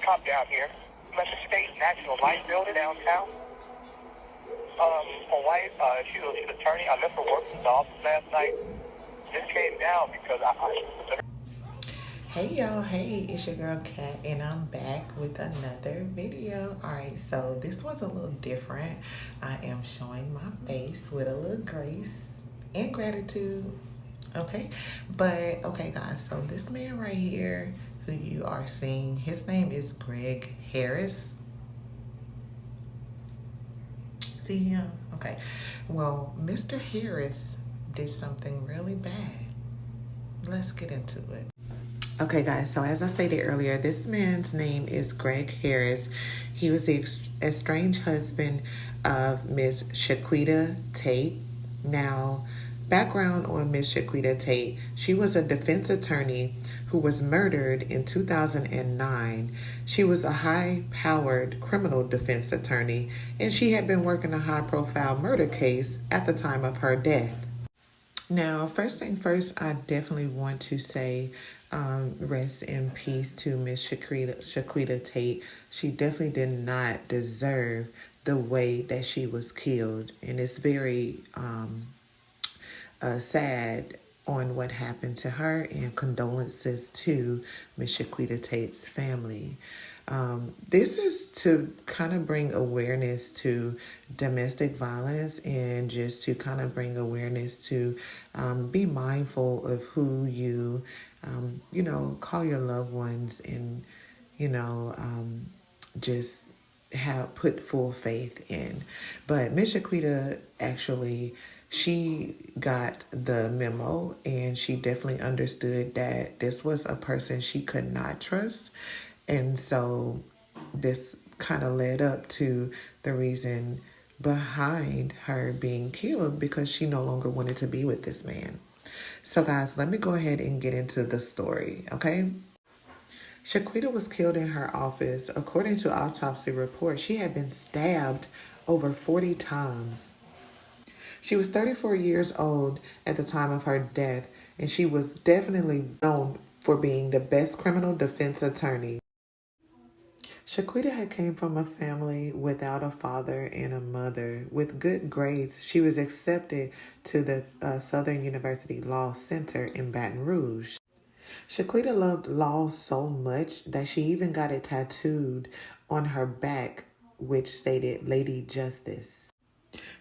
cop down here. I'm at the State National Life Building downtown. A wife, she's an attorney. I left her work in the office last night. Just came down because I Hey y'all, hey, it's your girl Kat and I'm back with another video. Alright, so this was a little different. I am showing my face with a little grace and gratitude. Okay, but okay guys, so this man right here who you are seeing, his name is Greg Harris. See him? Okay, well, Mr. Harris did something really bad. Let's get into it. Okay, guys, so as I stated earlier, this man's name is Greg Harris. He was the estranged husband of Miss Chiquita Tate. Now, background on Miss Chiquita Tate, she was a defense attorney who was murdered in 2009. She was a high-powered criminal defense attorney, and she had been working a high-profile murder case at the time of her death. Now, first thing first, I definitely want to say rest in peace to Miss Chiquita Tate. She definitely did not deserve the way that she was killed. And it's very sad on what happened to her, and condolences to Miss Chiquita Tate's family. This is to kind of bring awareness to domestic violence, and just to kind of bring awareness to be mindful of who you, call your loved ones, and, just have put full faith in. But Miss Chiquita actually, she got the memo, and she definitely understood that this was a person she could not trust. And so this kind of led up to the reason behind her being killed, because she no longer wanted to be with this man. So guys, let me go ahead and get into the story, okay? Chiquita was killed in her office. According to autopsy reports, she had been stabbed over 40 times. She was 34 years old at the time of her death, and she was definitely known for being the best criminal defense attorney. Chiquita had came from a family without a father and a mother. With good grades, she was accepted to the Southern University Law Center in Baton Rouge. Chiquita loved law so much that she even got it tattooed on her back, which stated Lady Justice.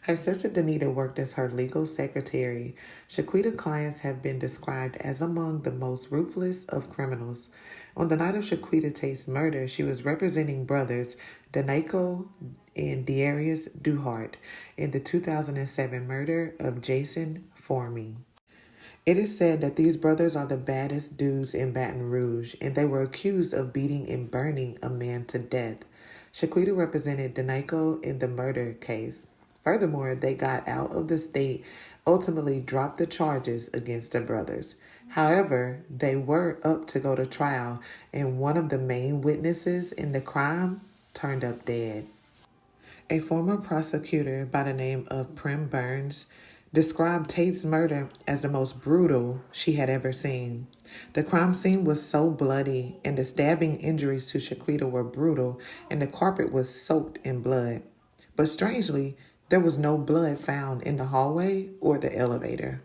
Her sister Danita worked as her legal secretary. Chiquita's clients have been described as among the most ruthless of criminals. On the night of Chiquita Tate's murder, she was representing brothers Danico and Darius Duhart in the 2007 murder of Jason Formey. It is said that these brothers are the baddest dudes in Baton Rouge, and they were accused of beating and burning a man to death. Chiquita represented Danico in the murder case. Furthermore, they got out of the state, ultimately dropped the charges against the brothers. However, they were up to go to trial, and one of the main witnesses in the crime turned up dead. A former prosecutor by the name of Prim Burns described Tate's murder as the most brutal she had ever seen. The crime scene was so bloody, and the stabbing injuries to Chiquita were brutal, and the carpet was soaked in blood. But strangely, there was no blood found in the hallway or the elevator.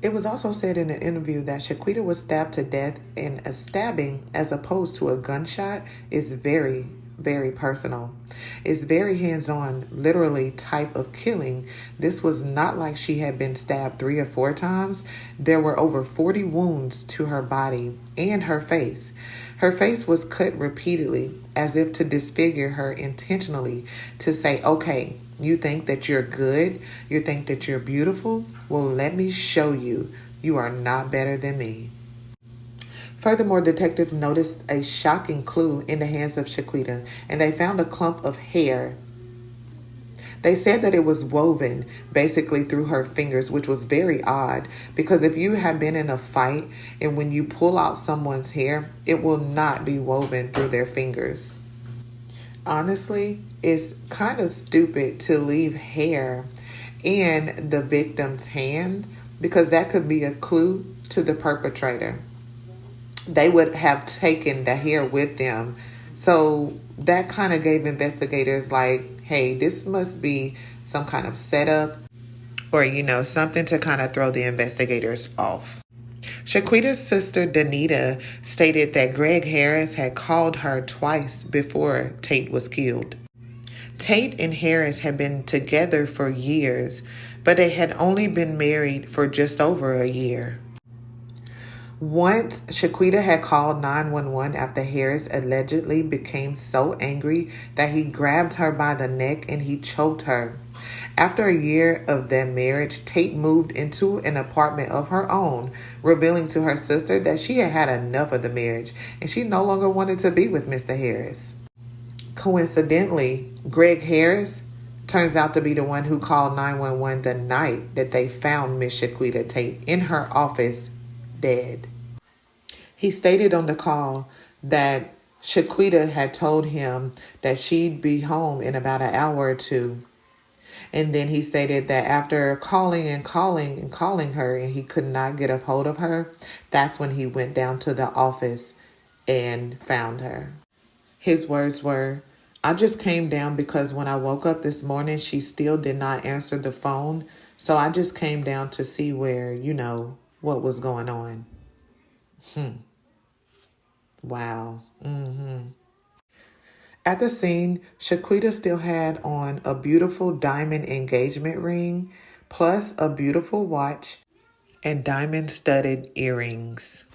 It was also said in an interview that Chiquita was stabbed to death, and a stabbing, as opposed to a gunshot, is very, very personal. It's very hands-on, literally type of killing. This was not like she had been stabbed 3 or 4 times. There were over 40 wounds to her body and her face. Her face was cut repeatedly, as if to disfigure her intentionally, to say, okay, you think that you're good? You think that you're beautiful? Well, let me show you. You are not better than me. Furthermore, detectives noticed a shocking clue in the hands of Chiquita, and they found a clump of hair. They said that it was woven basically through her fingers, which was very odd, because if you have been in a fight and when you pull out someone's hair, it will not be woven through their fingers. Honestly, it's kind of stupid to leave hair in the victim's hand, because that could be a clue to the perpetrator. They would have taken the hair with them So that kind of gave investigators like, hey, this must be some kind of setup or, something to kind of throw the investigators off. Chiquita's sister, Danita, stated that Greg Harris had called her twice before Tate was killed. Tate and Harris had been together for years, but they had only been married for just over a year. Once, Chiquita had called 911 after Harris allegedly became so angry that he grabbed her by the neck and he choked her. After a year of their marriage, Tate moved into an apartment of her own, revealing to her sister that she had had enough of the marriage and she no longer wanted to be with Mr. Harris. Coincidentally, Greg Harris turns out to be the one who called 911 the night that they found Miss Chiquita Tate in her office dead. He stated on the call that Chiquita had told him that she'd be home in about an hour or two. And then he stated that after calling and calling and calling her and he could not get a hold of her, that's when he went down to the office and found her. His words were, "I just came down because when I woke up this morning, she still did not answer the phone. So I just came down to see where, what was going on." Wow. At the scene, Chiquita still had on a beautiful diamond engagement ring, plus a beautiful watch and diamond-studded earrings.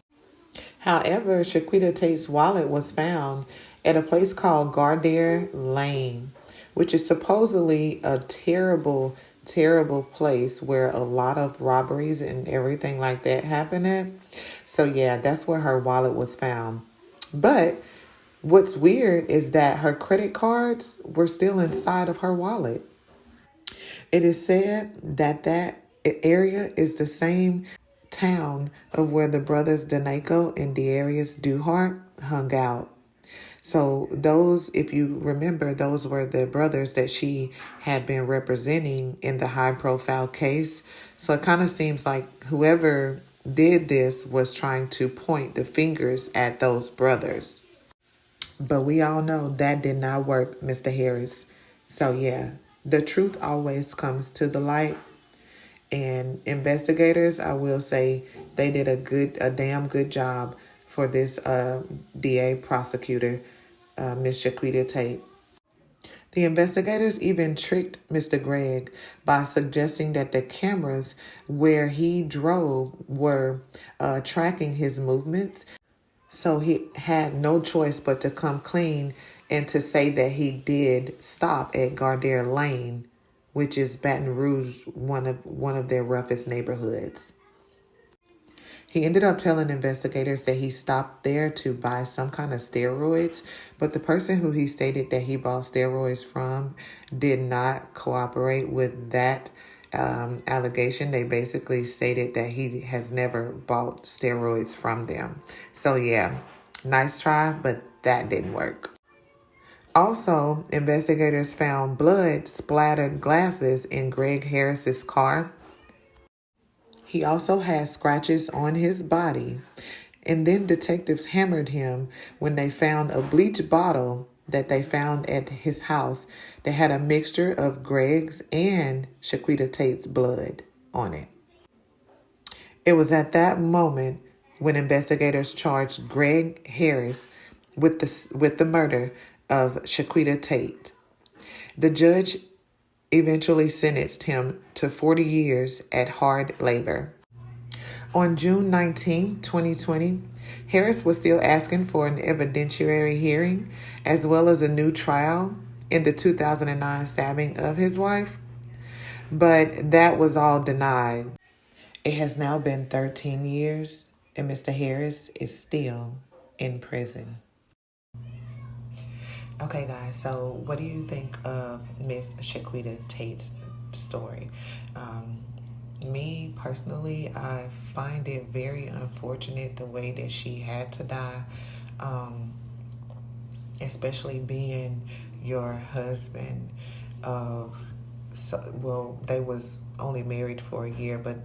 However, Chiquita Tate's wallet was found at a place called Gardere Lane, which is supposedly a terrible, terrible place where a lot of robberies and everything like that happen at. So yeah, that's where her wallet was found. But what's weird is that her credit cards were still inside of her wallet. It is said that area is the same town of where the brothers Daneko and Darius Duhart hung out. So those, if you remember, those were the brothers that she had been representing in the high-profile case. So it kind of seems like whoever did this was trying to point the fingers at those brothers. But we all know that did not work, Mr. Harris. So yeah, the truth always comes to the light. And investigators, I will say, they did a damn good job for this DA prosecutor, Miss Chiquita Tate. The investigators even tricked Mr. Gregg by suggesting that the cameras where he drove were tracking his movements. So he had no choice but to come clean and to say that he did stop at Gardere Lane, which is Baton Rouge, one of their roughest neighborhoods. He ended up telling investigators that he stopped there to buy some kind of steroids, but the person who he stated that he bought steroids from did not cooperate with that allegation. They basically stated that he has never bought steroids from them. So yeah, nice try, but that didn't work. Also, investigators found blood splattered glasses in Greg Harris's car. He also had scratches on his body. And then detectives hammered him when they found a bleach bottle that they found at his house that had a mixture of Greg's and Chiquita Tate's blood on it. It was at that moment when investigators charged Greg Harris with the murder of Chiquita Tate. The judge eventually sentenced him to 40 years at hard labor. On June 19, 2020, Harris was still asking for an evidentiary hearing as well as a new trial in the 2009 stabbing of his wife, but that was all denied. It has now been 13 years and Mr. Harris is still in prison. Okay, guys, so what do you think of Miss Chiquita Tate's story? Me, personally, I find it very unfortunate the way that she had to die, especially being your husband of, they was only married for a year, but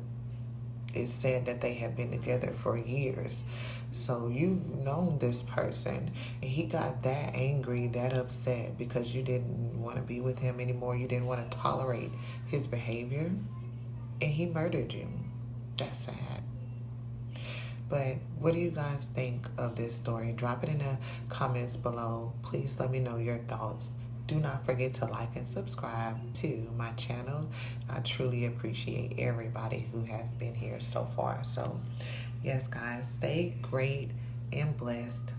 it's said that they have been together for years. So you've known this person, and he got that angry, that upset because you didn't want to be with him anymore. You didn't want to tolerate his behavior, and he murdered you. That's sad. But what do you guys think of this story? Drop it in the comments below. Please let me know your thoughts. Do not forget to like and subscribe to my channel. I truly appreciate everybody who has been here so far. So, yes, guys, stay great and blessed.